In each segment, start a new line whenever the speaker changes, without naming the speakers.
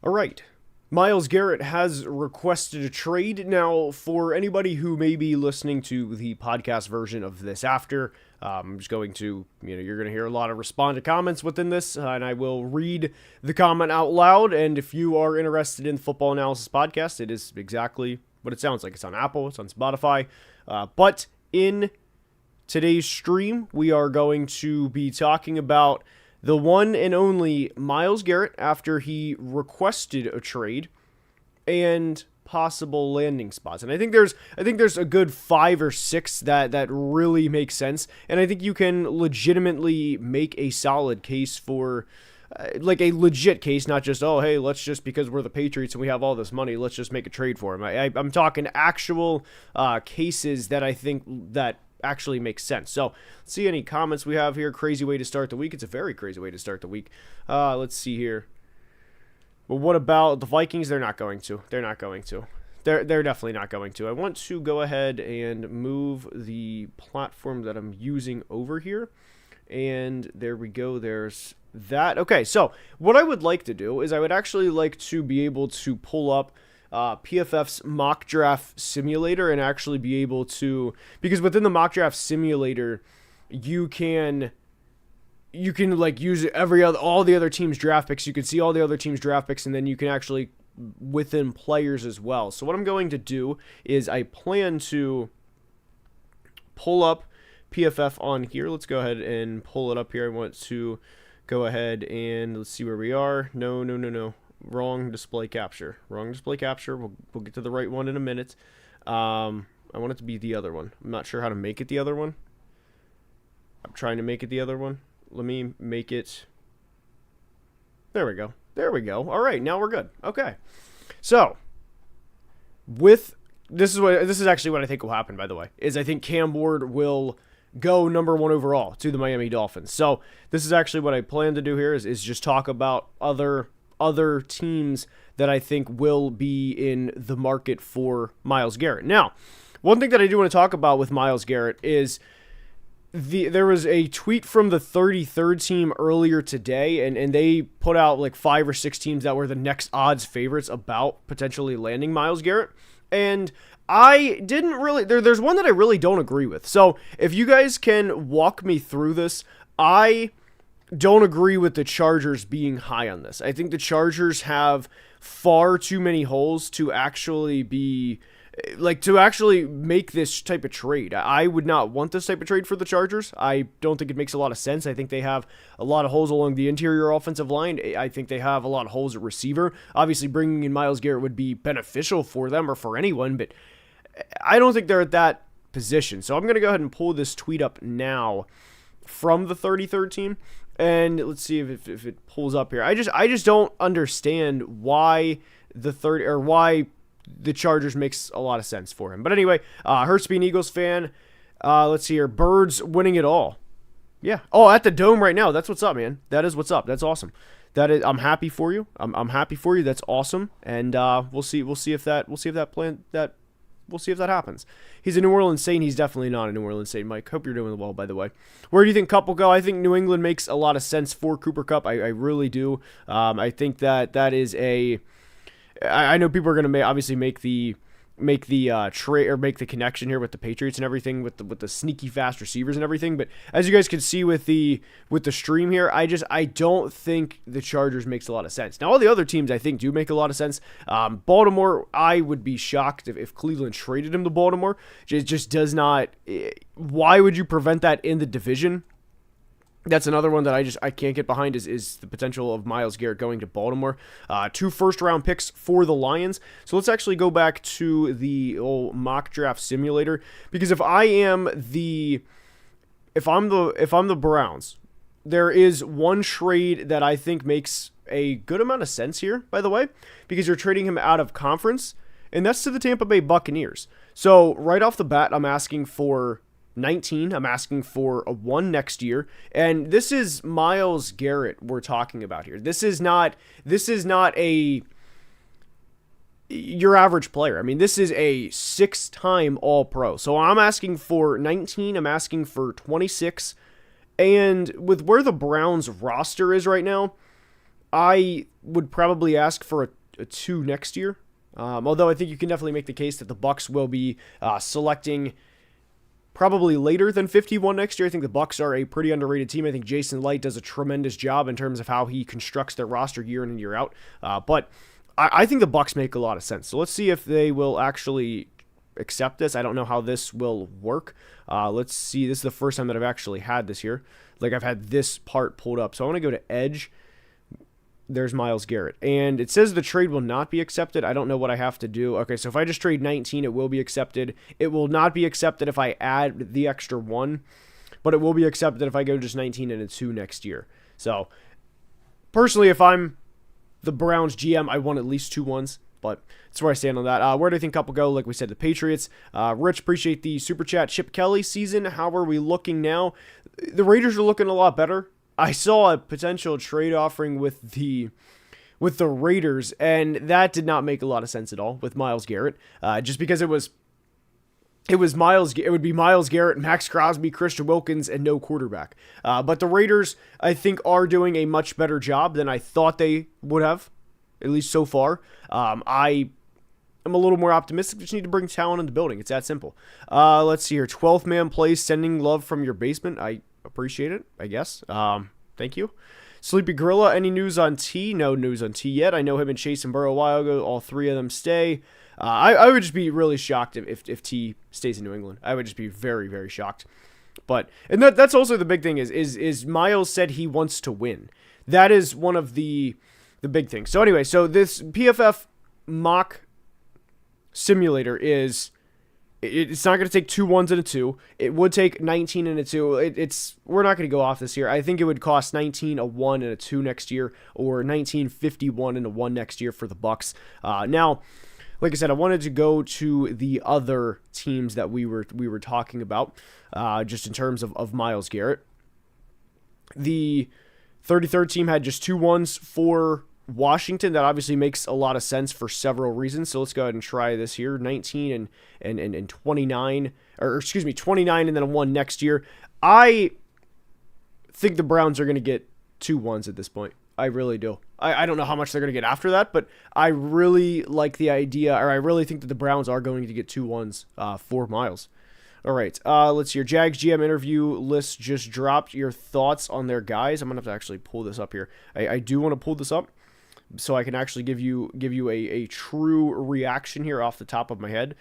All right. Myles Garrett has requested a trade. Now, for anybody who may be listening to the podcast version of this after, I'm just going to, you're going to hear a lot of responded comments within this, and I will read the comment out loud. And if you are interested in the Football Analysis Podcast, it is exactly what it sounds like. It's on Apple, it's on Spotify. But in today's stream, we are going to be talking about the one and only Myles Garrett after he requested a trade and possible landing spots. And I think there's a good 5 or 6 that really make sense. And I think you can legitimately make a solid case for like a legit case, not just, oh, hey, let's just, because we're the Patriots and we have all this money, let's just make a trade for him. I'm talking actual cases that I think that actually makes sense. So let's see any comments we have here. Crazy way to start the week. It's a very crazy way to start the week. Let's see here. But what about the Vikings? They're not going to. They're definitely not going to. I want to go ahead and move the platform that I'm using over here. And there we go. There's that. Okay, so what I would like to do is I would actually like to be able to pull up PFF's mock draft simulator and actually be able to, because within the mock draft simulator, you can like use all the other teams' draft picks. You can see all the other teams' draft picks, and then you can actually within players as well. So what I'm going to do is I plan to pull up PFF on here. Let's go ahead and pull it up here. I want to go ahead and let's see where we are. No. Wrong display capture. We'll get to the right one in a minute. I want it to be the other one. I'm not sure how to make it the other one. I'm trying to make it the other one. Let me make it. There we go. All right, now we're good. Okay. So, this is actually what I think will happen, by the way, is I think Cam Ward will go number 1 overall to the Miami Dolphins. So, this is actually what I plan to do here is just talk about other teams that I think will be in the market for Myles Garrett. Now, one thing that I do want to talk about with Myles Garrett is there was a tweet from the 33rd team earlier today, and they put out like 5 or 6 teams that were the next odds favorites about potentially landing Myles Garrett. And I didn't really, there's one that I really don't agree with. So if you guys can walk me through this, I don't agree with the Chargers being high on this. I think the Chargers have far too many holes to actually be to actually make this type of trade. I would not want this type of trade for the Chargers. I don't think it makes a lot of sense. I think they have a lot of holes along the interior offensive line. I think they have a lot of holes at receiver. Obviously, bringing in Myles Garrett would be beneficial for them or for anyone, but I don't think they're at that position. So I'm going to go ahead and pull this tweet up now from the 33rd team. And let's see if it pulls up here. I just don't understand why why the Chargers makes a lot of sense for him. But anyway, Hurts being Eagles fan. Let's see here. Birds winning it all. Yeah. Oh, at the Dome right now. That's what's up, man. That is what's up. That's awesome. I'm happy for you. I'm happy for you. That's awesome. And we'll see if that happens. He's a New Orleans Saint. He's definitely not a New Orleans Saint, Mike. Hope you're doing well, by the way. Where do you think Kupp will go? I think New England makes a lot of sense for Cooper Kupp. I really do. I think that is a. I know people are going to obviously make the trade or make the connection here with the Patriots and everything with the sneaky fast receivers and everything. But as you guys can see with the stream here, I don't think the Chargers makes a lot of sense. Now all the other teams I think do make a lot of sense. Baltimore, I would be shocked if Cleveland traded him to Baltimore. It just does not. Why would you prevent that in the division? That's another one that I can't get behind is the potential of Myles Garrett going to Baltimore. 2 first-round picks for the Lions. So let's actually go back to the old mock draft simulator, because if I'm the Browns, there is one trade that I think makes a good amount of sense here, by the way, because you're trading him out of conference, and that's to the Tampa Bay Buccaneers. So right off the bat, I'm asking for 19. I'm asking for a 1 next year. And this is Myles Garrett we're talking about here. This is not your average player. I mean, this is a 6-time All-Pro. So I'm asking for 19. I'm asking for 26. And with where the Browns roster is right now, I would probably ask for a 2 next year. Although I think you can definitely make the case that the Bucs will be selecting probably later than 51 next year. I think the Bucs are a pretty underrated team. I think Jason Light does a tremendous job in terms of how he constructs their roster year in and year out. But I think the Bucs make a lot of sense. So let's see if they will actually accept this. I don't know how this will work. Let's see. This is the first time that I've actually had this here. Like, I've had this part pulled up. So I want to go to Edge. There's Myles Garrett. And it says the trade will not be accepted. I don't know what I have to do. Okay, so if I just trade 19, it will be accepted. It will not be accepted if I add the extra 1, but it will be accepted if I go just 19 and a 2 next year. So, personally, if I'm the Browns GM, I want at least 2 1s, but that's where I stand on that. Where do I think Cup will go? Like we said, the Patriots. Rich, appreciate the Super Chat. Chip Kelly season, how are we looking now? The Raiders are looking a lot better. I saw a potential trade offering with the Raiders, and that did not make a lot of sense at all with Myles Garrett. Just because it would be Myles Garrett, Max Crosby, Christian Wilkins, and no quarterback. But the Raiders, I think, are doing a much better job than I thought they would have, at least so far. I am a little more optimistic. Just need to bring talent in the building. It's that simple. Let's see here. 12th man plays, sending love from your basement. I appreciate it, I guess. Thank you. Sleepy Gorilla, any news on T? No news on T yet. I know him and Chase and Burrow a while ago. All 3 of them stay. I would just be really shocked if T stays in New England. I would just be very, very shocked. But, and that's also the big thing is Myles said he wants to win. That is one of the big things. So anyway, so this PFF mock simulator is, it's not going to take 2 1s and a 2. It would take 19 and a 2. We're not going to go off this year. I think it would cost 19, a 1, and a 2 next year, or 19, 51, and a 1 next year for the Bucs. Now, like I said, I wanted to go to the other teams that we were talking about, just in terms of Myles Garrett. The 33rd team had just 2 1s for Washington. That obviously makes a lot of sense for several reasons. So let's go ahead and try this here. 19 and 29, or excuse me, 29 and then a 1 next year. I think the Browns are going to get 2 1s at this point. I really do. I don't know how much they're going to get after that, but I really like the idea, or I really think that the Browns are going to get 2 1s for Myles. All right, let's see. Your Jags GM interview list just dropped. Your thoughts on their guys? I'm going to have to actually pull this up here. I do want to pull this up so I can actually give you a true reaction here off the top of my head.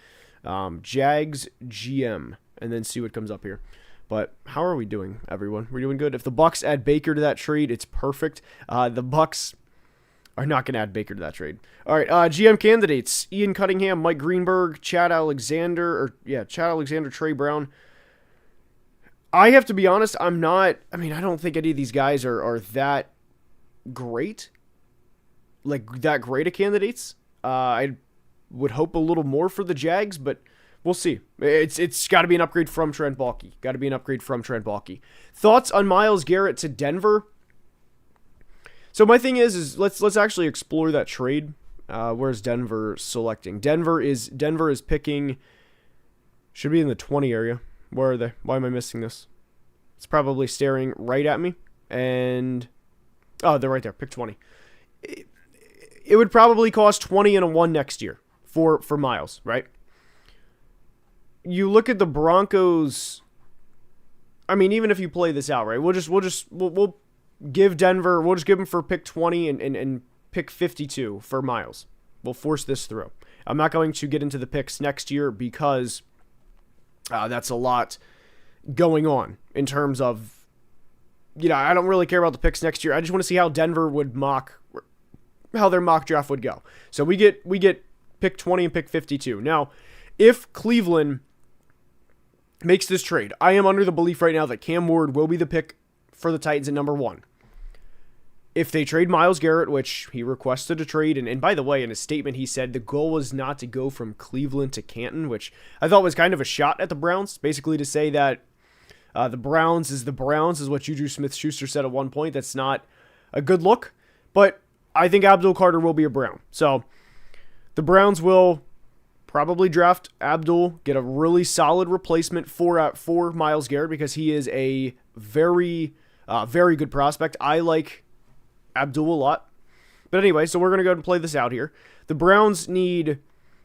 Jags GM, and then see what comes up here. But how are we doing, everyone? We're doing good. If the Bucs add Baker to that trade, it's perfect. The Bucs are not going to add Baker to that trade. All right, GM candidates: Ian Cunningham, Mike Greenberg, Chad Alexander, Trey Brown. I have to be honest, I don't think any of these guys are that great. Like, that great of candidates. I would hope a little more for the Jags, but we'll see. It's got to be an upgrade from Trent Baalke. Thoughts on Myles Garrett to Denver? So my thing is let's actually explore that trade. Where's Denver selecting? Denver is picking. Should be in the 20 area. Where are they? Why am I missing this? It's probably staring right at me. And they're right there. Pick 20. It would probably cost 20 and a 1 next year for Myles, right? You look at the Broncos. I mean, even if you play this out, right? We'll give Denver. We'll just give them for pick 20 and pick 52 for Myles. We'll force this through. I'm not going to get into the picks next year because that's a lot going on in terms of, I don't really care about the picks next year. I just want to see how Denver would how their mock draft would go. So we get pick 20 and pick 52. Now, if Cleveland makes this trade, I am under the belief right now that Cam Ward will be the pick for the Titans at number 1. If they trade Myles Garrett, which he requested a trade, and by the way, in his statement, he said the goal was not to go from Cleveland to Canton, which I thought was kind of a shot at the Browns, basically to say that the Browns is what Juju Smith-Schuster said at one point. That's not a good look, but I think Abdul Carter will be a Brown. So the Browns will probably draft Abdul, get a really solid replacement for Myles Garrett because he is a very, very good prospect. I like Abdul a lot. But anyway, so we're going to go ahead and play this out here. The Browns need,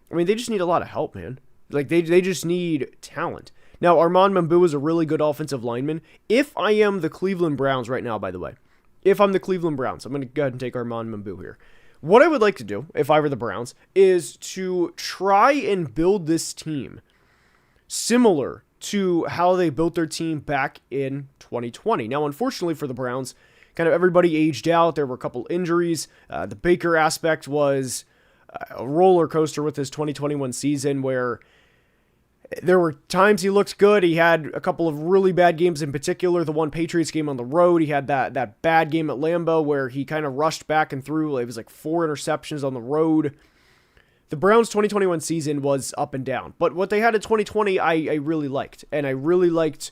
they just need a lot of help, man. Like, they just need talent. Now, Armand Mambu is a really good offensive lineman. If I am the Cleveland Browns right now, by the way, if I'm the Cleveland Browns, I'm going to go ahead and take Armand Mambu here. What I would like to do, if I were the Browns, is to try and build this team similar to how they built their team back in 2020. Now, unfortunately for the Browns, kind of everybody aged out. There were a couple injuries. The Baker aspect was a roller coaster with his 2021 season where there were times he looked good. He had a couple of really bad games, in particular the one Patriots game on the road. He had that bad game at Lambeau where he kind of rushed back and threw. It was like 4 interceptions on the road. The Browns' 2021 season was up and down. But what they had in 2020, I really liked. And I really liked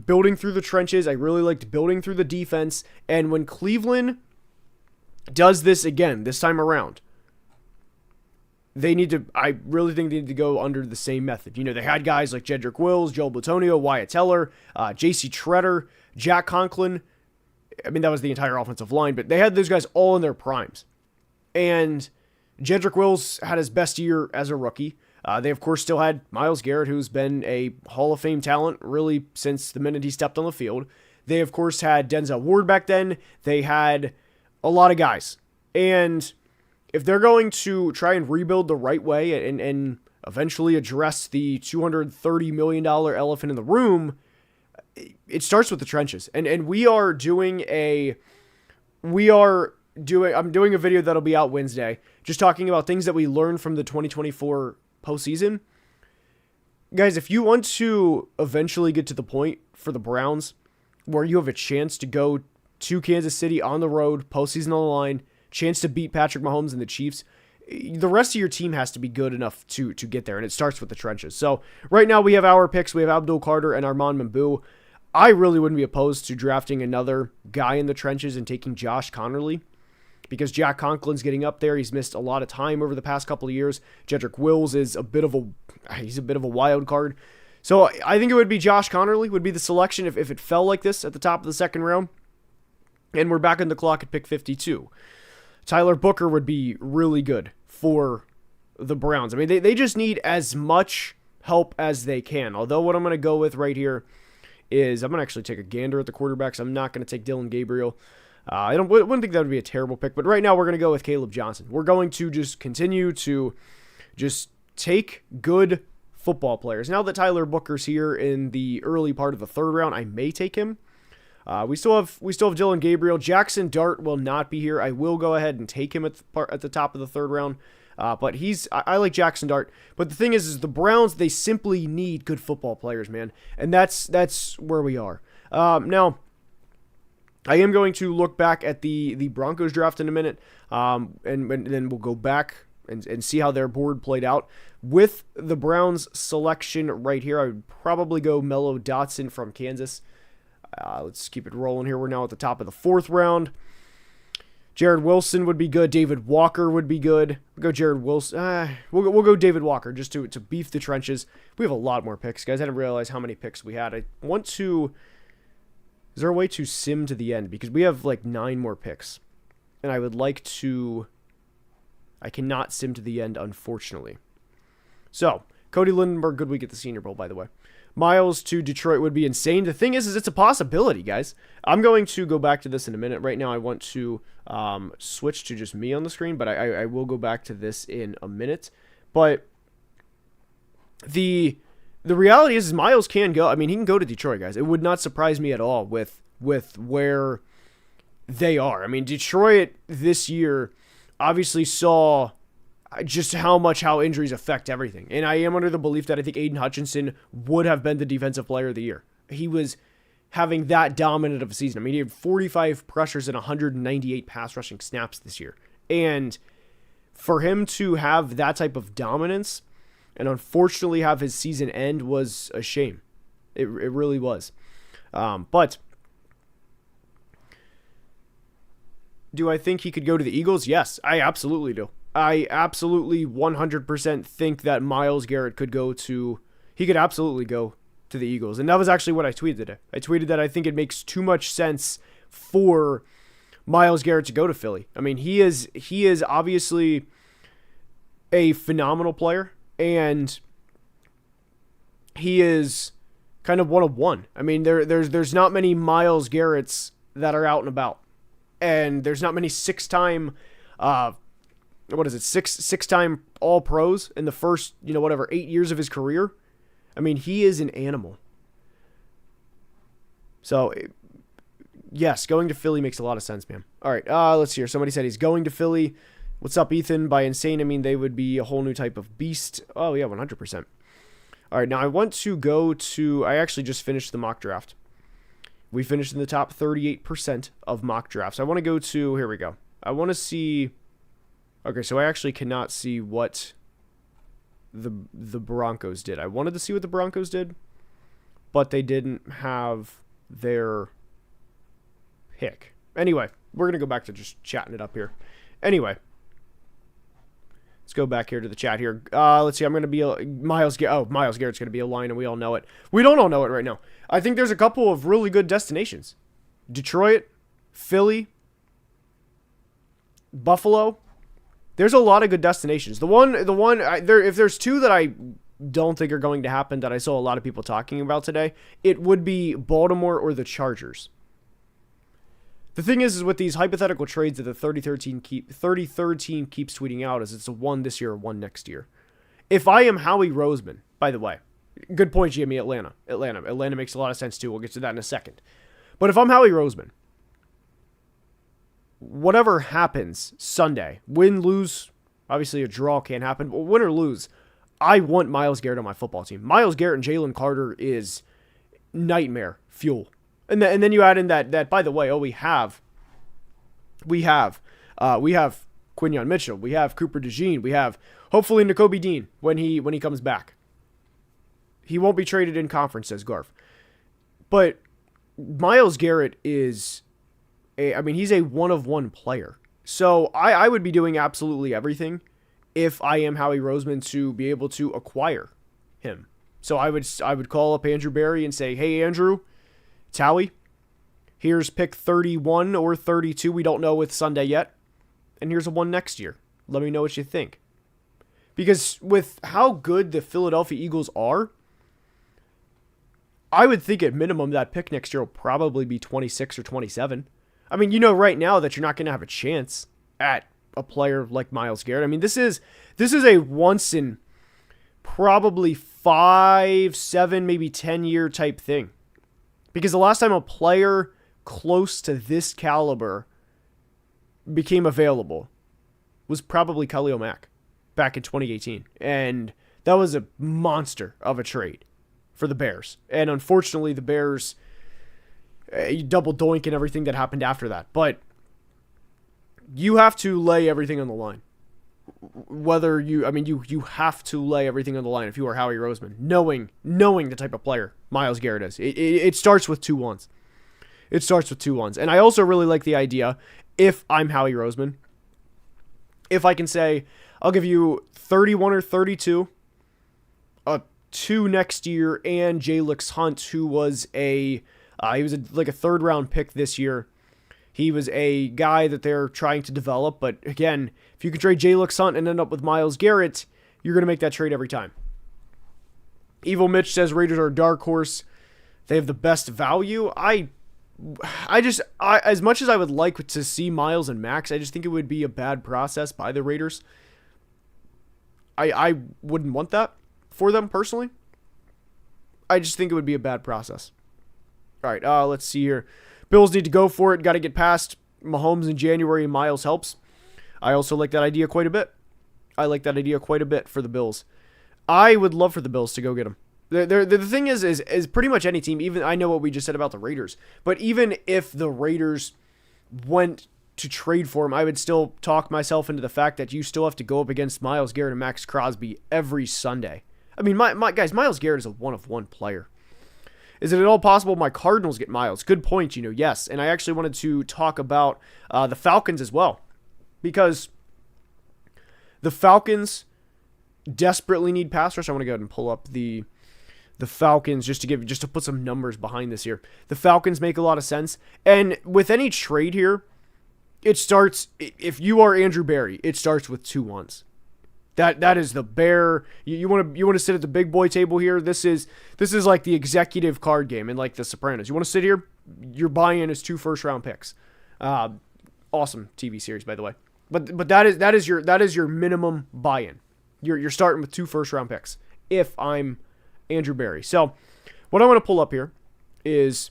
building through the trenches. I really liked building through the defense. And when Cleveland does this again, this time around, I really think they need to go under the same method. You know, they had guys like Jedrick Wills, Joel Blutonio, Wyatt Teller, J.C. Tretter, Jack Conklin. That was the entire offensive line, but they had those guys all in their primes. And Jedrick Wills had his best year as a rookie. They, of course, still had Myles Garrett, who's been a Hall of Fame talent really since the minute he stepped on the field. They, of course, had Denzel Ward back then. They had a lot of guys. And if they're going to try and rebuild the right way and eventually address the $230 million elephant in the room, it starts with the trenches. And I'm doing a video that'll be out Wednesday, just talking about things that we learned from the 2024 postseason. Guys, if you want to eventually get to the point for the Browns where you have a chance to go to Kansas City on the road, postseason on the line, chance to beat Patrick Mahomes and the Chiefs, the rest of your team has to be good enough to get there, and it starts with the trenches. So right now we have our picks. We have Abdul Carter and Armand Mambu. I really wouldn't be opposed to drafting another guy in the trenches and taking Josh Connerly, because Jack Conklin's getting up there. He's missed a lot of time over the past couple of years. Jedrick Wills is a bit of a wild card. So I think it would be Josh Connerly would be the selection if it fell like this at the top of the second round. And we're back on the clock at pick 52. Tyler Booker would be really good for the Browns. They just need as much help as they can. Although what I'm going to go with right here is I'm going to actually take a gander at the quarterbacks. I'm not going to take Dylan Gabriel. I wouldn't think that would be a terrible pick. But right now we're going to go with Caleb Johnson. We're going to just continue to just take good football players. Now that Tyler Booker's here in the early part of the third round, I may take him. We still have Dylan Gabriel. Jackson Dart will not be here. I will go ahead and take him at the top of the third round. But I like Jackson Dart. But the thing is the Browns, they simply need good football players, man. And that's where we are. Now, I am going to look back at the Broncos draft in a minute. And then we'll go back and see how their board played out. With the Browns selection right here, I would probably go Mello Dotson from Kansas. Let's keep it rolling here. We're now at the top of the fourth round. Jared Wilson would be good. David Walker would be good. We'll go Jared Wilson. We'll go David Walker just to beef the trenches. We have a lot more picks, guys. I didn't realize how many picks we had. Is there a way to sim to the end? Because we have like 9 more picks. And I would like to... I cannot sim to the end, unfortunately. So, Cody Lindenberg, good week at the Senior Bowl, by the way. Myles to Detroit would be insane. The thing is it's a possibility, guys. I'm going to go back to this in a minute. Right now, I want to switch to just me on the screen, but I will go back to this in a minute. But the reality is Myles can go. He can go to Detroit, guys. It would not surprise me at all with where they are. Detroit this year obviously saw just how injuries affect everything. And I am under the belief that I think Aiden Hutchinson would have been the defensive player of the year. He was having that dominant of a season. He had 45 pressures and 198 pass rushing snaps this year. And for him to have that type of dominance and unfortunately have his season end was a shame. It really was. But do I think he could go to the Eagles? Yes, I absolutely do. I absolutely 100% think that Myles Garrett could absolutely go to the Eagles. And that was actually what I tweeted today. I tweeted that I think it makes too much sense for Myles Garrett to go to Philly. I mean, he is obviously a phenomenal player, and he is kind of one of one. I mean, there's not many Myles Garretts that are out and about, and there's not many six-time All Pros in the first 8 years of his career. I mean, he is an animal. So, yes, going to Philly makes a lot of sense, man. All right, let's see here. Somebody said he's going to Philly. What's up, Ethan? By insane, I mean they would be a whole new type of beast. Oh, yeah, 100%. All right, now I want to go to... I actually just finished the mock draft. We finished in the top 38% of mock drafts. I want to go to... Here we go. I want to see... Okay, so I actually cannot see what the Broncos did. I wanted to see what the Broncos did, but they didn't have their pick. Anyway, we're going to go back to just chatting it up here. Anyway, let's go back here to the chat here. Let's see. I'm going to be Myles Garrett's going to be a line, and we all know it. We don't all know it right now. I think there's a couple of really good destinations. Detroit, Philly, Buffalo. There's a lot of good destinations. If there's two that I don't think are going to happen that I saw a lot of people talking about today, it would be Baltimore or the Chargers. The thing is with these hypothetical trades that the 33rd team keeps tweeting out is it's a one this year or one next year. If I am Howie Roseman, by the way, good point, Jimmy, Atlanta makes a lot of sense too. We'll get to that in a second. But if I'm Howie Roseman, whatever happens Sunday, win, lose, obviously a draw can't happen, but win or lose, I want Myles Garrett on my football team. Myles Garrett and Jalen Carter is nightmare fuel. And then you add in that by the way, we have Quinyon Mitchell, we have Cooper DeJean, we have hopefully Nakobe Dean when he comes back. He won't be traded in conference, says Garf. But Myles Garrett is he's a one-of-one player. So I would be doing absolutely everything if I am Howie Roseman to be able to acquire him. So I would call up Andrew Berry and say, hey, Andrew, it's Howie. Here's pick 31 or 32. We don't know with Sunday yet. And here's a one next year. Let me know what you think. Because with how good the Philadelphia Eagles are, I would think at minimum that pick next year will probably be 26 or 27. I mean, right now that you're not going to have a chance at a player like Myles Garrett. I mean, this is a once in probably 5, 7, maybe 10-year type thing. Because the last time a player close to this caliber became available was probably Khalil Mack back in 2018. And that was a monster of a trade for the Bears. And unfortunately, the Bears double doink and everything that happened after that. But you have to lay everything on the line. You have to lay everything on the line if you are Howie Roseman, knowing the type of player Myles Garrett is. It starts with 2 1s. It starts with 2 1s. And I also really like the idea, if I'm Howie Roseman, if I can say, I'll give you 31 or 32, 2 next year, and Jalix Hunt, who was like a 3rd round pick this year. He was a guy that they're trying to develop, but again, if you could trade Jalix Hunt and end up with Myles Garrett, you're going to make that trade every time. Evil Mitch says Raiders are a dark horse. They have the best value. I as much as I would like to see Myles and Max, I just think it would be a bad process by the Raiders. I wouldn't want that for them personally. I just think it would be a bad process. All right, let's see here. Bills need to go for it. Got to get past Mahomes in January, and Myles helps. I also like that idea quite a bit. I like that idea quite a bit for the Bills. I would love for the Bills to go get him. The thing is pretty much any team, even I know what we just said about the Raiders, but even if the Raiders went to trade for him, I would still talk myself into the fact that you still have to go up against Myles Garrett and Max Crosby every Sunday. I mean, my guys, Myles Garrett is a one-of-one player. Is it at all possible my Cardinals get Myles? Good point, yes. And I actually wanted to talk about the Falcons as well. Because the Falcons desperately need pass rush. I want to go ahead and pull up the Falcons just to put some numbers behind this here. The Falcons make a lot of sense. And with any trade here, it starts, if you are Andrew Berry, it starts with 2 ones. That is the bare. You want to sit at the big boy table here. This is like the executive card game in like The Sopranos. You want to sit here. Your buy-in is 2 first-round picks. Awesome TV series, by the way. But that is your minimum buy-in. You're starting with 2 first-round picks. If I'm Andrew Berry, so what I want to pull up here is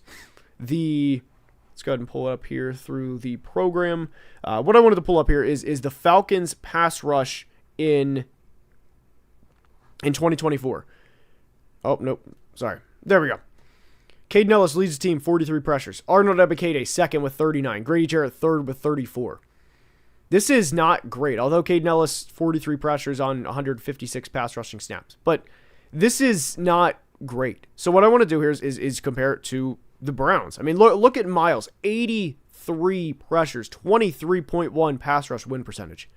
let's go ahead and pull it up here through the program. What I wanted to pull up here is the Falcons pass rush in 2024. Oh, nope. Sorry. There we go. Caden Ellis leads the team, 43 pressures. Arnold Ebiketie, second with 39. Grady Jarrett, third with 34. This is not great, although Caden Ellis, 43 pressures on 156 pass rushing snaps. But this is not great. So what I want to do here is compare it to the Browns. I mean, look at Myles, 83 pressures, 23.1 pass rush win percentage.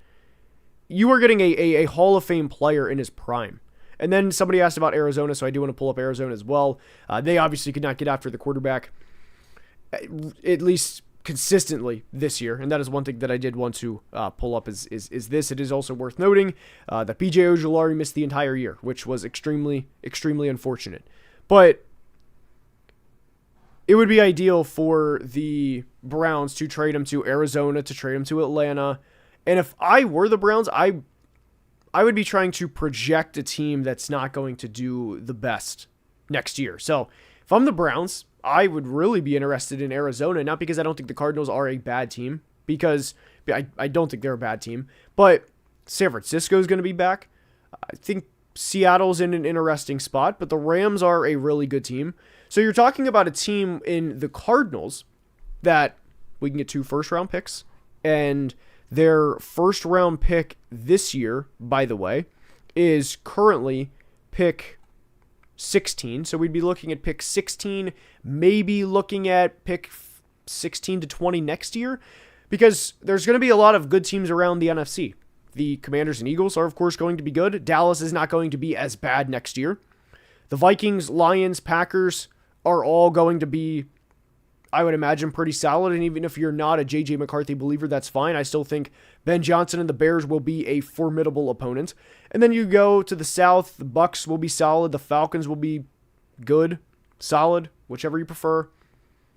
You are getting a Hall of Fame player in his prime. And then somebody asked about Arizona, so I do want to pull up Arizona as well. They obviously could not get after the quarterback, at least consistently this year. And that is one thing that I did want to pull up is this. It is also worth noting that B.J. Ojulari missed the entire year, which was extremely, extremely unfortunate. But it would be ideal for the Browns to trade him to Arizona, to trade him to Atlanta. And if I were the Browns, I would be trying to project a team that's not going to do the best next year. So if I'm the Browns, I would really be interested in Arizona, not because I don't think the Cardinals are a bad team, because I don't think they're a bad team, but San Francisco is going to be back. I think Seattle's in an interesting spot, but the Rams are a really good team. So you're talking about a team in the Cardinals that we can get 2 first-round picks, and their first-round pick this year, by the way, is currently pick 16. So we'd be looking at pick 16, maybe looking at pick 16 to 20 next year, because there's going to be a lot of good teams around the NFC. The Commanders and Eagles are, of course, going to be good. Dallas is not going to be as bad next year. The Vikings, Lions, Packers are all going to be, I would imagine, pretty solid. And even if you're not a J.J. McCarthy believer, that's fine. I still think Ben Johnson and the Bears will be a formidable opponent. And then you go to the South. The Bucs will be solid. The Falcons will be good, solid, whichever you prefer.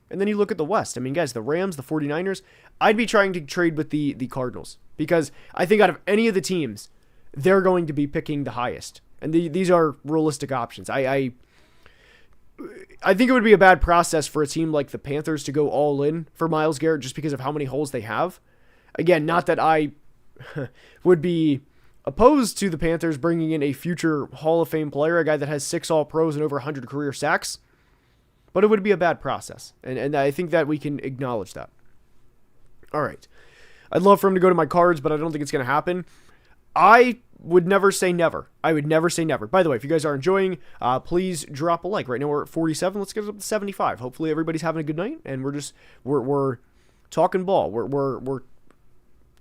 And then you look at the West. I mean, guys, the Rams, the 49ers, I'd be trying to trade with the Cardinals, because I think out of any of the teams, they're going to be picking the highest. And these are realistic options. I think it would be a bad process for a team like the Panthers to go all in for Myles Garrett just because of how many holes they have. Again, not that I would be opposed to the Panthers bringing in a future Hall of Fame player, a guy that has 6 All-Pros and over 100 career sacks, but it would be a bad process. And I think that we can acknowledge that. All right. I'd love for him to go to my Cards, but I don't think it's going to happen. I would never say never. I would never say never. By the way, if you guys are enjoying, please drop a like. Right now we're at 47. Let's get it up to 75. Hopefully everybody's having a good night, and we're talking ball. We're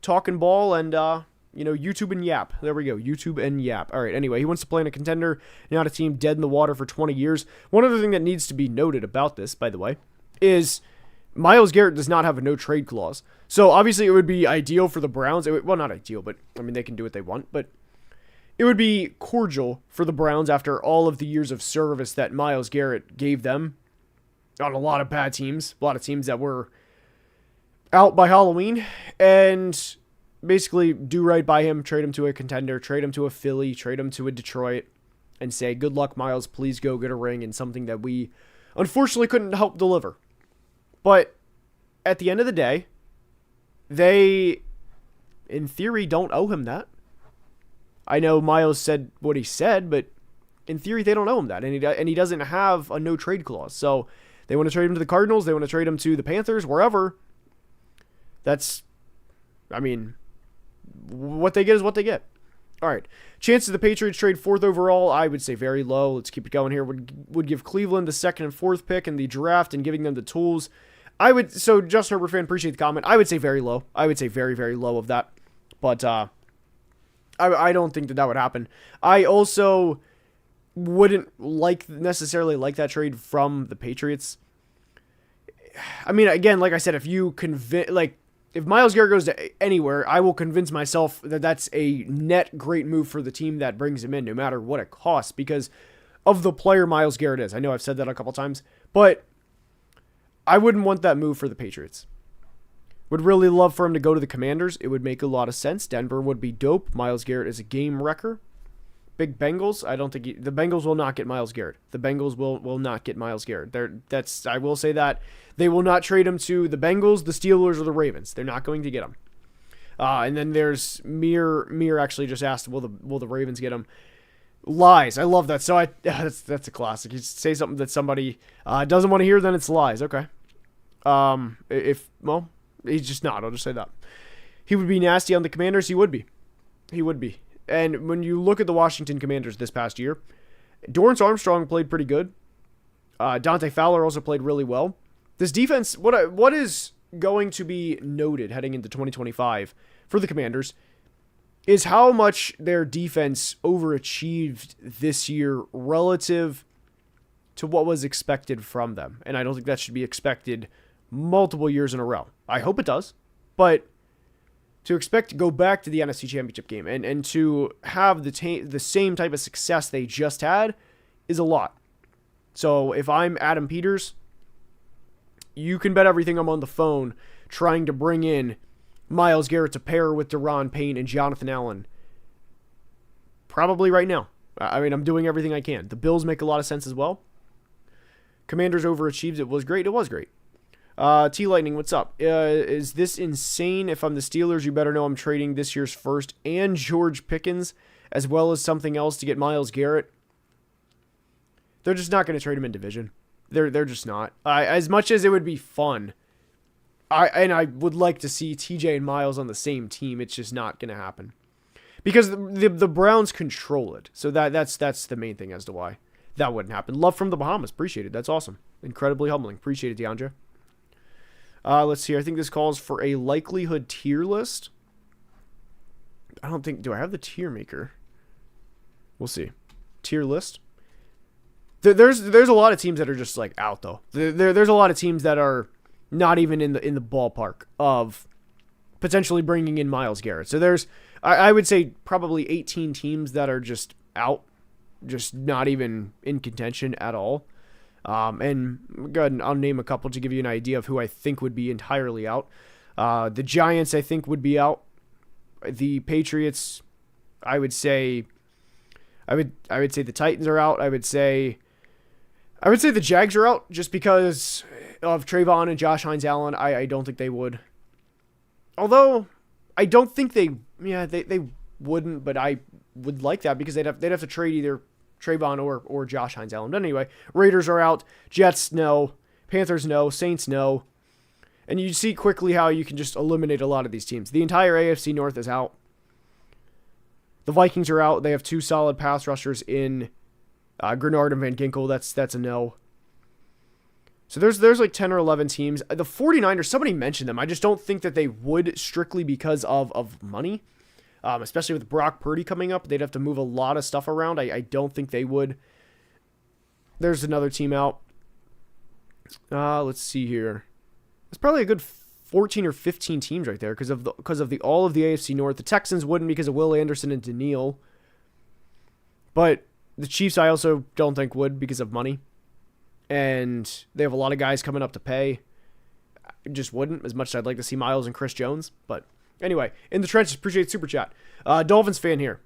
talking ball, and YouTube and Yap. There we go. YouTube and Yap. All right. Anyway, he wants to play in a contender, not a team dead in the water for 20 years. One other thing that needs to be noted about this, by the way, is Myles Garrett does not have a no trade clause. So obviously it would be ideal for the Browns. Well, not ideal, but I mean, they can do what they want, but it would be cordial for the Browns after all of the years of service that Myles Garrett gave them on a lot of bad teams, a lot of teams that were out by Halloween, and basically do right by him, trade him to a contender, trade him to a Philly, trade him to a Detroit, and say, good luck, Myles, please go get a ring, and something that we unfortunately couldn't help deliver. But at the end of the day, they, in theory, don't owe him that. I know Myles said what he said, but in theory, they don't owe him that. And he doesn't have a no-trade clause. So they want to trade him to the Cardinals. They want to trade him to the Panthers, wherever. That's, I mean, what they get is what they get. All right. Chances the Patriots trade 4th overall, I would say very low. Let's keep it going here. Would give Cleveland the 2nd and 4th pick in the draft and giving them the tools. So Justin Herbert fan, appreciate the comment. I would say very low. I would say very, very low of that. But I don't think that would happen. I also wouldn't necessarily like that trade from the Patriots. I mean, again, like I said, if you if Myles Garrett goes to anywhere, I will convince myself that that's a net great move for the team that brings him in, no matter what it costs, because of the player Myles Garrett is. I know I've said that a couple times, but I wouldn't want that move for the Patriots. Would really love for him to go to the Commanders. It would make a lot of sense. Denver would be dope. Myles Garrett is a game wrecker. Big Bengals. I don't think the Bengals will not get Myles Garrett. The Bengals will not get Myles Garrett. I will say that they will not trade him to the Bengals, the Steelers, or the Ravens. They're not going to get him. And then there's Mir actually just asked, will the Ravens get him? Lies. I love that. So that's a classic. You say something that somebody doesn't want to hear, then it's lies. Okay. He's just not. I'll just say that. He would be nasty on the Commanders. He would be. And when you look at the Washington Commanders this past year, Dorrance Armstrong played pretty good. Dante Fowler also played really well. This defense, what is going to be noted heading into 2025 for the Commanders is how much their defense overachieved this year relative to what was expected from them. And I don't think that should be expected multiple years in a row. I hope it does, but to expect to go back to the NFC Championship game and to have the same type of success they just had is a lot. So if I'm Adam Peters, you can bet everything I'm on the phone trying to bring in Myles Garrett to pair with Daron Payne and Jonathan Allen. Probably right now. I mean, I'm doing everything I can. The Bills make a lot of sense as well. Commanders overachieved. It was great. T-Lightning, what's up? Is this insane? If I'm the Steelers, you better know I'm trading this year's first and George Pickens, as well as something else to get Myles Garrett. They're just not going to trade him in division. They're just not. As much as it would be fun, I would like to see TJ and Myles on the same team. It's just not going to happen because the Browns control it. So that's the main thing as to why that wouldn't happen. Love from the Bahamas, appreciate it. That's awesome. Incredibly humbling. Appreciate it, DeAndre. Let's see. I think this calls for a likelihood tier list. Do I have the tier maker? We'll see. Tier list. There's a lot of teams that are just like out though. There's a lot of teams that are not even in the ballpark of potentially bringing in Myles Garrett. So there's I would say probably 18 teams that are just out, just not even in contention at all. And go ahead and I'll name a couple to give you an idea of who I think would be entirely out. The Giants, I think, would be out. The Patriots, I would say the Titans are out. I would say the Jags are out just because of Trayvon and Josh Hines-Allen. I don't think they would. Although I don't think they wouldn't, but I would like that because they'd have to trade either Trayvon or Josh Hines-Allen. But anyway, Raiders are out. Jets, no. Panthers, no. Saints, no. And you see quickly how you can just eliminate a lot of these teams. The entire AFC North is out. The Vikings are out. They have two solid pass rushers in Grenard and Van Ginkel. That's a no. So there's like 10 or 11 teams. The 49ers, somebody mentioned them. I just don't think that they would strictly because of money. Especially with Brock Purdy coming up. They'd have to move a lot of stuff around. I don't think they would. There's another team out. Let's see here. It's probably a good 14 or 15 teams right there because of all of the AFC North. The Texans wouldn't because of Will Anderson and Daniil. But the Chiefs I also don't think would because of money. And they have a lot of guys coming up to pay. I just wouldn't, as much as I'd like to see Myles and Chris Jones. But anyway, in the trenches, appreciate Super Chat. Dolphins fan here.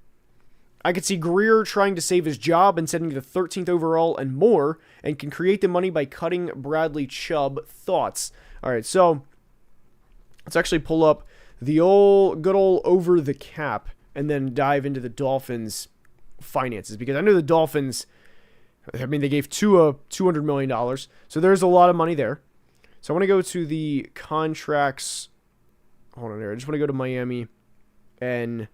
I could see Greer trying to save his job and sending the 13th overall and more, and can create the money by cutting Bradley Chubb. Thoughts? All right, so let's actually pull up the good old over the cap and then dive into the Dolphins' finances, because I know the Dolphins, I mean, they gave Tua $200 million, so there's a lot of money there. So I want to go to the contracts. Hold on here. I just want to go to Miami and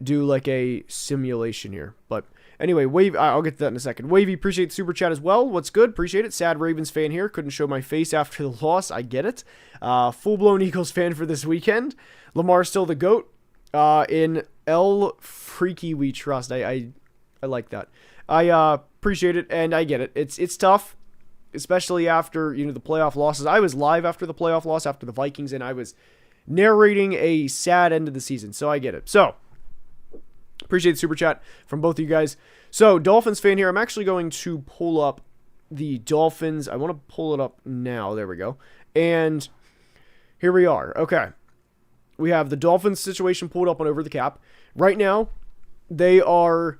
do like a simulation here. But anyway, I'll get to that in a second. Wavy, appreciate the super chat as well. What's good? Appreciate it. Sad Ravens fan here. Couldn't show my face after the loss. I get it. Full-blown Eagles fan for this weekend. Lamar still the GOAT. In El Freaky we trust. I like that. I appreciate it, and I get it. It's tough, especially after the playoff losses. I was live after the playoff loss after the Vikings, and I was narrating a sad end of the season. So I get it. So appreciate the super chat from both of you guys. So Dolphins fan here. I'm actually going to pull up the Dolphins. I want to pull it up now. There we go. And here we are. Okay. We have the Dolphins situation pulled up on Over the Cap. Right now, they are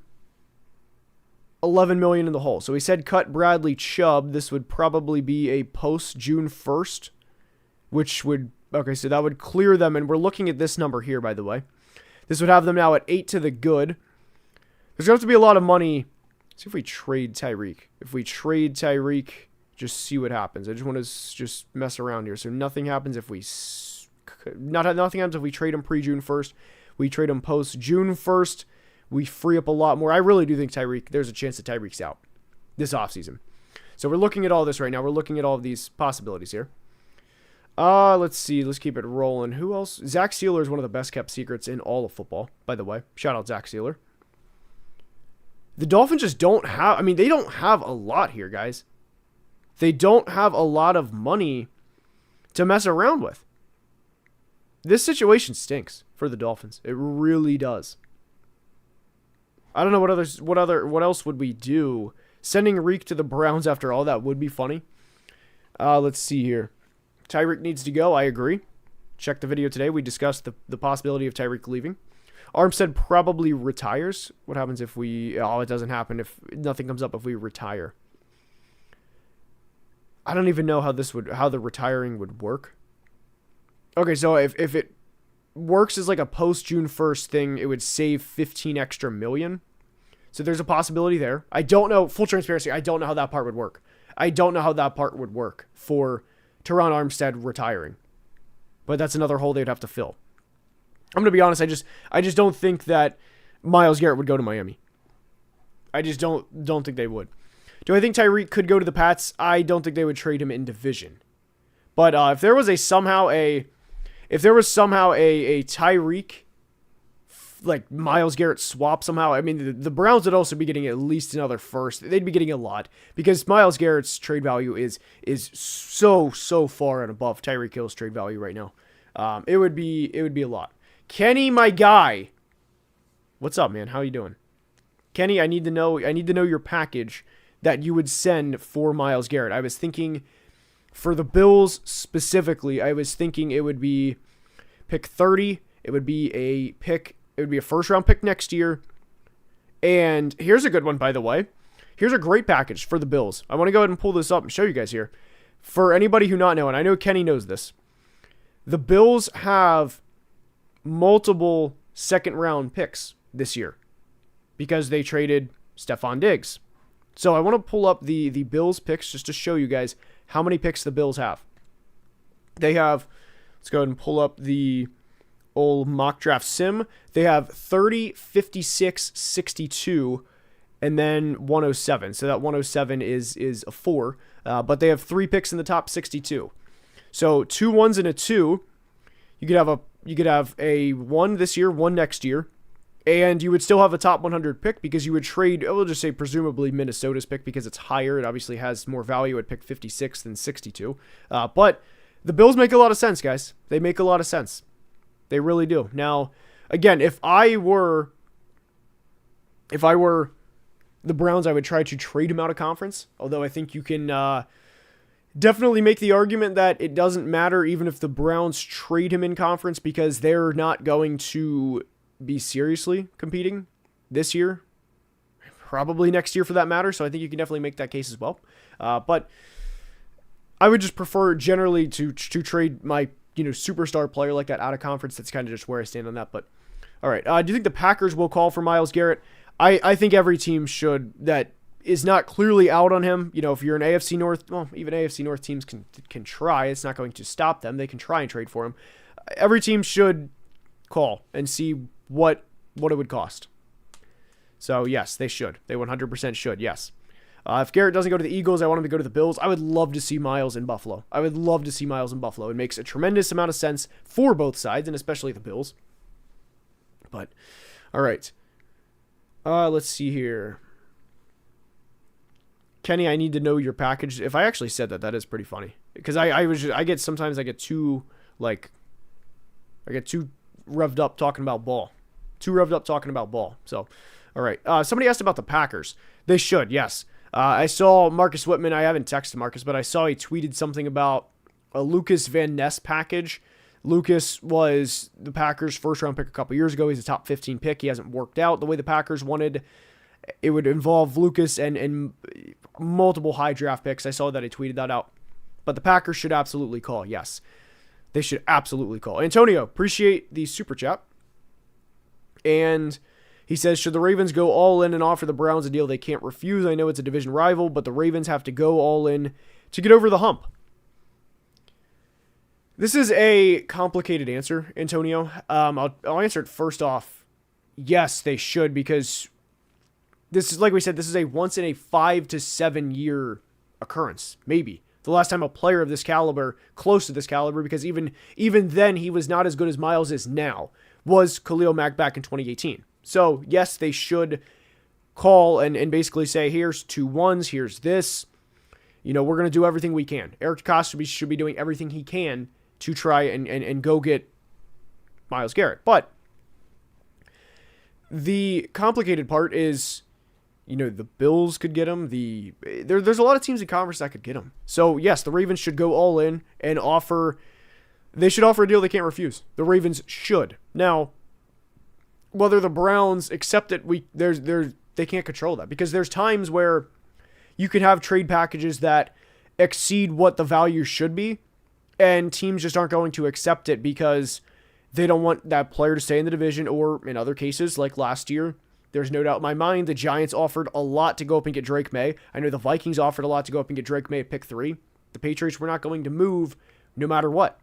11 million in the hole. So we said cut Bradley Chubb. This would probably be a post June 1st, which would, okay, so that would clear them. And we're looking at this number here, by the way. This would have them now at 8 to the good. There's going to have to be a lot of money. Let's see if we trade Tyreek. If we trade Tyreek, just see what happens. I just want to just mess around here. So nothing happens if we nothing happens if we trade him pre-June 1st. We trade him post-June 1st. We free up a lot more. I really do think there's a chance that Tyreek's out this offseason. So we're looking at all this right now. We're looking at all of these possibilities here. Let's see. Let's keep it rolling. Who else? Zach Sealer is one of the best-kept secrets in all of football, by the way. Shout out Zach Sealer. The Dolphins just don't have... I mean, they don't have a lot here, guys. They don't have a lot of money to mess around with. This situation stinks for the Dolphins. It really does. I don't know what else would we do? Sending Reek to the Browns after all that would be funny. Let's see here. Tyreek needs to go. I agree. Check the video today. We discussed the possibility of Tyreek leaving. Armstead probably retires. What happens if we... Oh, it doesn't happen if nothing comes up if we retire. I don't even know how the retiring would work. Okay, so if it works as like a post-June 1st thing, it would save 15 extra million. So there's a possibility there. I don't know, full transparency, I don't know how that part would work. I don't know how that part would work for Teron Armstead retiring. But that's another hole they'd have to fill. I'm going to be honest, I just don't think that Myles Garrett would go to Miami. I just don't think they would. Do I think Tyreek could go to the Pats? I don't think they would trade him in division. But if there was somehow a Tyreek, like Myles Garrett swap somehow, I mean, the Browns would also be getting at least another first. They'd be getting a lot because Myles Garrett's trade value is so far and above Tyreek Hill's trade value right now. It would be a lot. Kenny, my guy, what's up, man? How you doing? Kenny, I need to know your package that you would send for Myles Garrett. I was thinking for the Bills specifically, I was thinking it would be pick 30. It would be a first round pick next year. And here's a good one, by the way. Here's a great package for the Bills. I want to go ahead and pull this up and show you guys here. For anybody who not know, and I know Kenny knows this, the Bills have multiple second round picks this year because they traded Stephon Diggs. So I want to pull up the Bills picks just to show you guys how many picks the Bills have. They have, let's go ahead and pull up the old mock draft sim. They have 30, 56, 62, and then 107. So that 107 is a 4, but they have 3 picks in the top 62. So 2 1s and a 2. You could have a 1 this year, 1 next year. And you would still have a top 100 pick because you would trade, we'll just say presumably Minnesota's pick because it's higher. It obviously has more value at pick 56 than 62. But the Bills make a lot of sense, guys. They make a lot of sense. They really do. Now, again, if I were the Browns, I would try to trade him out of conference. Although I think you can definitely make the argument that it doesn't matter even if the Browns trade him in conference because they're not going to be seriously competing this year, probably next year for that matter. So I think you can definitely make that case as well. But I would just prefer generally to trade my superstar player like that out of conference. That's kind of just where I stand on that. But all right, do you think the Packers will call for Myles Garrett? I think every team should that is not clearly out on him. If you're an AFC North, well, even AFC North teams can try. It's not going to stop them. They can try and trade for him. Every team should call and see what it would cost. So yes, they should. They 100% should. Yes. If Garrett doesn't go to the Eagles, I want him to go to the Bills. I would love to see Myles in Buffalo. It makes a tremendous amount of sense for both sides, and especially the Bills. But, all right. Let's see here. Kenny, I need to know your package. If I actually said that is pretty funny. Because sometimes I get too, I get too revved up talking about ball. So, all right. Somebody asked about the Packers. They should, yes. I saw Marcus Whitman. I haven't texted Marcus, but I saw he tweeted something about a Lucas Van Ness package. Lucas was the Packers' first-round pick a couple years ago. He's a top 15 pick. He hasn't worked out the way the Packers wanted. It would involve Lucas and multiple high draft picks. I saw that he tweeted that out. But the Packers should absolutely call, yes. They should absolutely call. Antonio, appreciate the super chat. And he says, should the Ravens go all in and offer the Browns a deal they can't refuse? I know it's a division rival, but the Ravens have to go all in to get over the hump. This is a complicated answer, Antonio. I'll answer it first off. Yes, they should, because this is, like we said, this is a once in a 5 to 7 year occurrence, maybe. The last time a player of this caliber, close to this caliber, because even then he was not as good as Myles is now, was Khalil Mack back in 2018. So, yes, they should call and basically say, here's 2 1s, here's this. You know, we're going to do everything we can. Eric DeCosta should be doing everything he can to try and go get Myles Garrett. But the complicated part is, you know, the Bills could get him. There's a lot of teams in conference that could get him. So, yes, the Ravens should go all in and offer a deal they can't refuse. The Ravens should. Now, whether the Browns accept it, they can't control that, because there's times where you could have trade packages that exceed what the value should be, and teams just aren't going to accept it because they don't want that player to stay in the division, or in other cases, like last year, there's no doubt in my mind the Giants offered a lot to go up and get Drake May. I know the Vikings offered a lot to go up and get Drake May at pick 3. The Patriots were not going to move no matter what.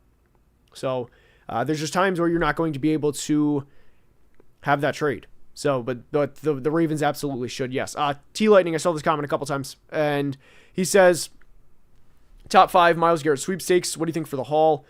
So there's just times where you're not going to be able to have that trade. So, but the Ravens absolutely should, yes. T-Lightning, I saw this comment a couple times, and he says, top 5 Myles Garrett sweepstakes. What do you think for the haul?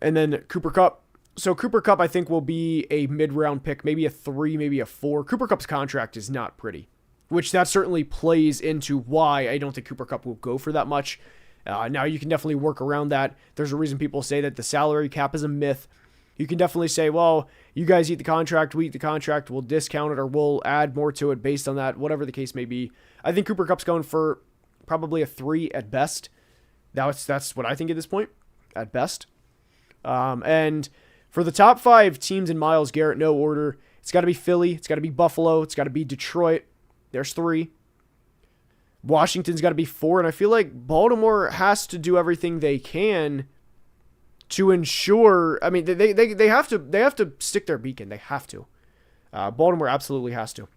And then Cooper Kupp. So Cooper Kupp, I think, will be a mid-round pick, maybe a 3, maybe a 4. Cooper Kupp's contract is not pretty, which that certainly plays into why I don't think Cooper Kupp will go for that much. Now, you can definitely work around that. There's a reason people say that the salary cap is a myth. You can definitely say, well, you guys eat the contract, we eat the contract, we'll discount it, or we'll add more to it based on that, whatever the case may be. I think Cooper Kupp's going for probably a 3 at best. That's what I think at this point, at best. And for the top 5 teams in Myles Garrett, no order, it's got to be Philly, it's got to be Buffalo, it's got to be Detroit. There's 3. Washington's got to be 4, and I feel like Baltimore has to do everything they can to ensure. I mean, they have to stick their beak in. They have to. Baltimore absolutely has to.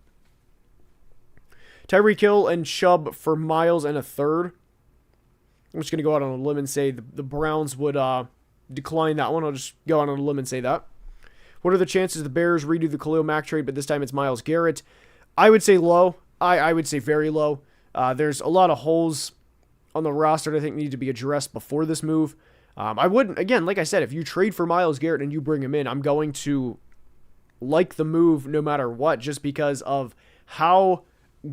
Tyreek Hill and Chubb for Myles and a 3rd. I'm just going to go out on a limb and say the Browns would decline that one. I'll just go out on a limb and say that. What are the chances the Bears redo the Khalil Mack trade, but this time it's Myles Garrett? I would say low. I would say very low. There's a lot of holes on the roster that I think need to be addressed before this move. I wouldn't, again, like I said, if you trade for Myles Garrett and you bring him in, I'm going to like the move no matter what, just because of how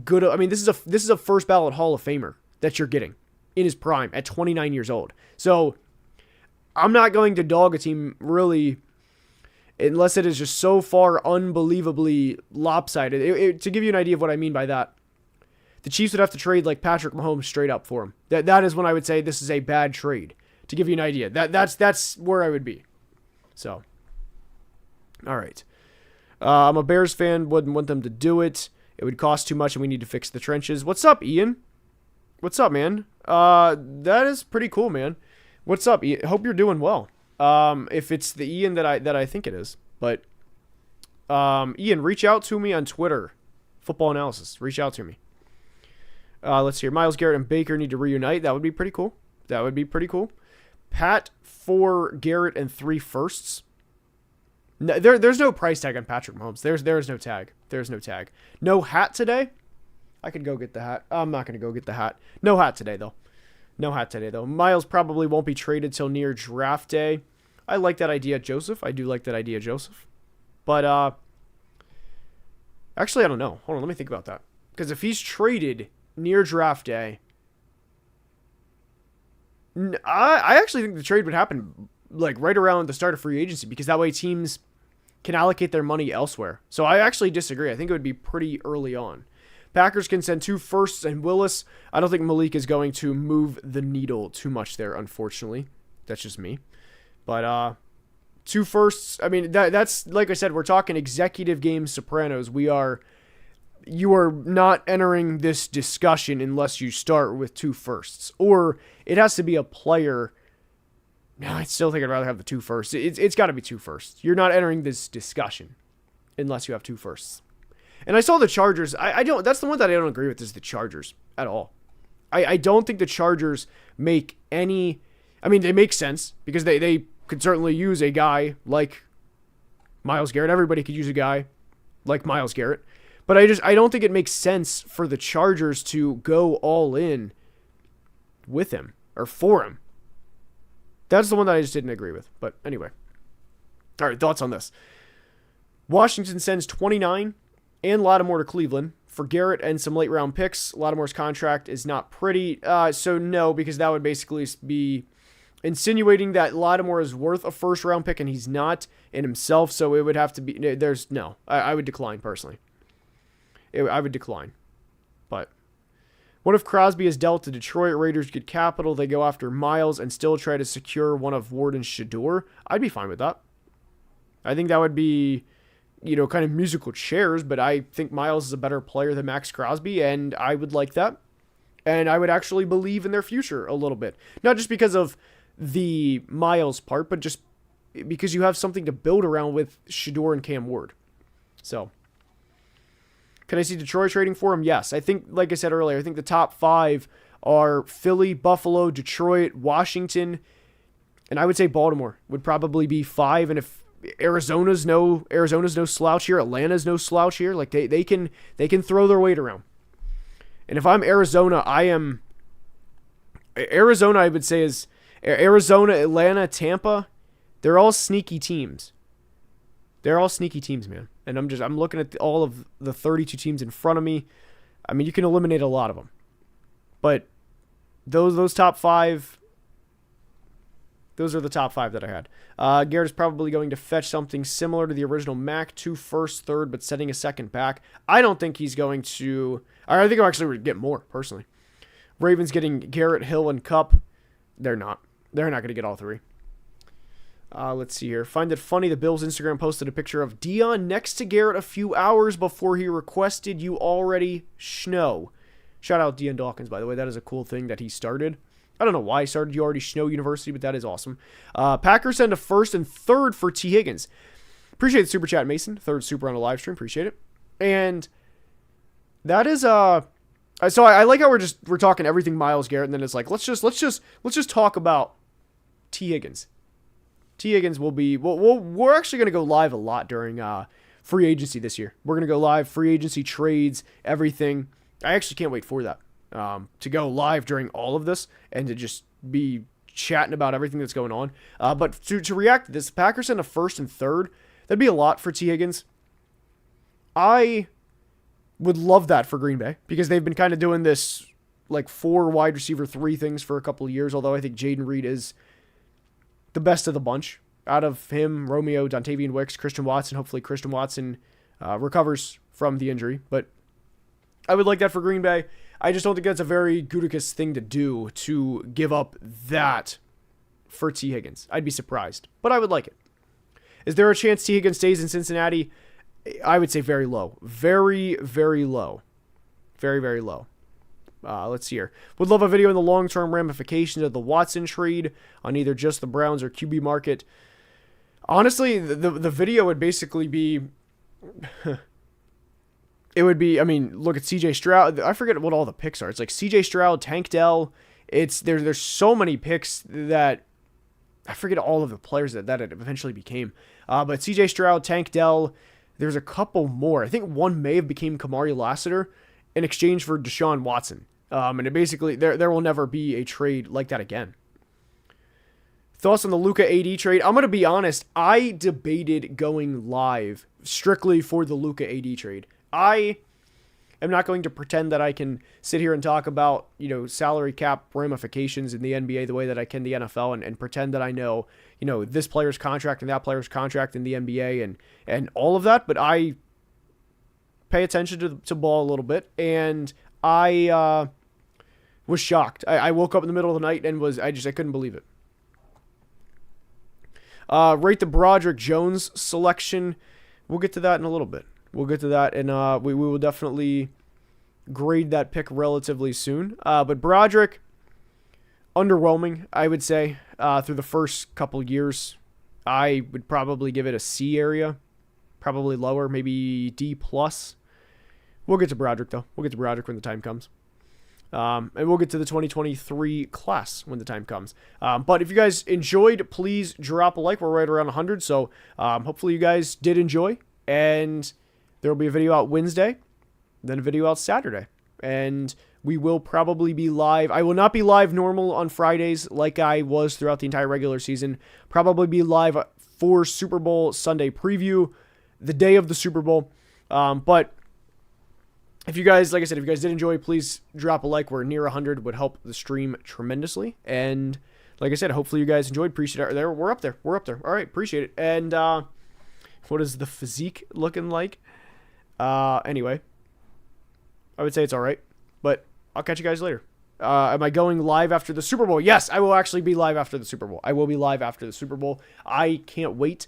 good. I mean, this is a first ballot Hall of Famer that you're getting in his prime at 29 years old. So I'm not going to dog a team really unless it is just so far unbelievably lopsided. To give you an idea of what I mean by that, the Chiefs would have to trade like Patrick Mahomes straight up for him. That is when I would say this is a bad trade. To give you an idea, that's where I would be. So, all right. I'm a Bears fan. Wouldn't want them to do it. It would cost too much, and we need to fix the trenches. What's up, Ian? What's up, man? That is pretty cool, man. What's up, Ian? Hope you're doing well. If it's the Ian that I think it is, but Ian, reach out to me on Twitter. Football Analysis. Reach out to me. Let's see here. Myles Garrett and Baker need to reunite. That would be pretty cool. That would be pretty cool. Pat for Garrett and 3 firsts. No, there's no price tag on Patrick Mahomes. There's no tag. There's no tag. No hat today. I could go get the hat. I'm not going to go get the hat. No hat today, though. No hat today, though. Myles probably won't be traded till near draft day. I like that idea, Joseph. I do like that idea, Joseph. But, actually, I don't know. Hold on, let me think about that. Because if he's traded near draft day, I actually think the trade would happen like right around the start of free agency, because that way teams can allocate their money elsewhere. So I actually disagree. I think it would be pretty early on. Packers can send 2 firsts and Willis. I don't think Malik is going to move the needle too much there, unfortunately. That's just me. But 2 firsts, I mean, that's, like I said, we're talking executive game Sopranos. You are not entering this discussion unless you start with 2 firsts. Or it has to be a player. No, I still think I'd rather have the 2 firsts. It's got to be 2 firsts. You're not entering this discussion unless you have 2 firsts. And I saw the Chargers. I don't. That's the one that I don't agree with, is the Chargers at all. I don't think the Chargers make any. I mean, they make sense because they could certainly use a guy like Myles Garrett. Everybody could use a guy like Myles Garrett. But I don't think it makes sense for the Chargers to go all in with him or for him. That's the one that I just didn't agree with. But anyway. All right, thoughts on this. Washington sends 29 and Lattimore to Cleveland for Garrett and some late round picks. Lattimore's contract is not pretty. So no, because that would basically be insinuating that Lattimore is worth a first round pick and he's not in himself. So it would have to be, I would decline personally. I would decline. But what if Crosby is dealt to Detroit? Raiders get capital. They go after Myles and still try to secure one of Ward and Shador. I'd be fine with that. I think that would be, kind of musical chairs, but I think Myles is a better player than Max Crosby, and I would like that. And I would actually believe in their future a little bit. Not just because of the Myles part, but just because you have something to build around with Shador and Cam Ward. So, can I see Detroit trading for him? Yes. I think, like I said earlier, I think the top 5 are Philly, Buffalo, Detroit, Washington, and I would say Baltimore would probably be 5. And if Arizona's no slouch here, Atlanta's no slouch here, like they can throw their weight around. And if I'm Arizona, I would say is Arizona, Atlanta, Tampa. They're all sneaky teams. They're all sneaky teams, man. And I'm looking at all of the 32 teams in front of me. I mean, you can eliminate a lot of them. But those top 5, those are the top 5 that I had. Garrett is probably going to fetch something similar to the original Mac, 2 first, 3rd, but setting a 2nd back. I don't think he's going to. I think he'll actually get more, personally. Ravens getting Garrett, Hill, and Cup. They're not. They're not going to get all 3. Let's see here. Find it funny the Bills' Instagram posted a picture of Dion next to Garrett a few hours before he requested you already schno. Shout out Dion Dawkins, by the way. That is a cool thing that he started. I don't know why he started You Already Schno University, but that is awesome. Packers send a 1st and 3rd for T. Higgins. Appreciate the super chat, Mason. 3rd super on a live stream. Appreciate it. And that is so I like how we're talking everything Myles Garrett, and then it's like let's just talk about T. Higgins. T. Higgins will be we're actually going to go live a lot during free agency this year. We're going to go live, free agency, trades, everything. I actually can't wait for that. To go live during all of this and to just be chatting about everything that's going on. But to react to this, Packers send a 1st and 3rd. That'd be a lot for T. Higgins. I would love that for Green Bay because they've been kind of doing this like 4 wide receiver 3 things for a couple of years, although I think Jaden Reed is the best of the bunch. Out of him, Romeo, Dontavian Wicks, Christian Watson. Hopefully Christian Watson recovers from the injury. But I would like that for Green Bay. I just don't think that's a very Gutekunst thing to do, to give up that for T. Higgins. I'd be surprised, but I would like it. Is there a chance T. Higgins stays in Cincinnati? I would say very low. Very, very low. Very, very low. Let's see here. Would love a video on the long-term ramifications of the Watson trade on either just the Browns or QB market. Honestly, the video would basically be... It would be, I mean, look at CJ Stroud. I forget what all the picks are. It's like CJ Stroud, Tank Dell. There's so many picks that I forget all of the players that it eventually became. But CJ Stroud, Tank Dell, there's a couple more. I think one may have became Kamari Lassiter in exchange for Deshaun Watson. And it basically, there will never be a trade like that again. Thoughts on the Luka AD trade? I'm going to be honest. I debated going live strictly for the Luka AD trade. am not going to pretend that I can sit here and talk about, salary cap ramifications in the NBA the way that I can the NFL and pretend that I know, this player's contract and that player's contract in the NBA and all of that. But I pay attention to ball a little bit, and I was shocked. I woke up in the middle of the night and I couldn't believe it. Rate the Broderick Jones selection. We'll get to that in a little bit. We'll get to that, and we will definitely grade that pick relatively soon. But Broderick, underwhelming, I would say, through the first couple years. I would probably give it a C area, probably lower, maybe D+. We'll get to Broderick, though. We'll get to Broderick when the time comes. And we'll get to the 2023 class when the time comes. But if you guys enjoyed, please drop a like. We're right around 100, so hopefully you guys did enjoy. And there will be a video out Wednesday, then a video out Saturday. And we will probably be live. I will not be live normal on Fridays like I was throughout the entire regular season. Probably be live for Super Bowl Sunday preview, the day of the Super Bowl. But if you guys, like I said, if you guys did enjoy, please drop a like. We're near 100, would help the stream tremendously. And like I said, hopefully you guys enjoyed. Appreciate it. We're up there. We're up there. All right, appreciate it. And what is the physique looking like? Anyway, I would say it's all right, but I'll catch you guys later. Am I going live after the Super Bowl? Yes, I will actually be live after the Super Bowl. I will be live after the Super Bowl. I can't wait.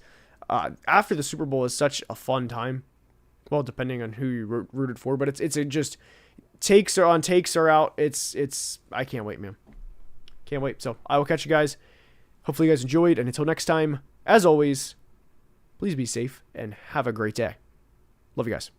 After the Super Bowl is such a fun time. Well, depending on who you rooted for, but it's just takes are on, takes are out. It's I can't wait, man. Can't wait. So I will catch you guys. Hopefully you guys enjoyed, and until next time, as always, please be safe and have a great day. Love you guys.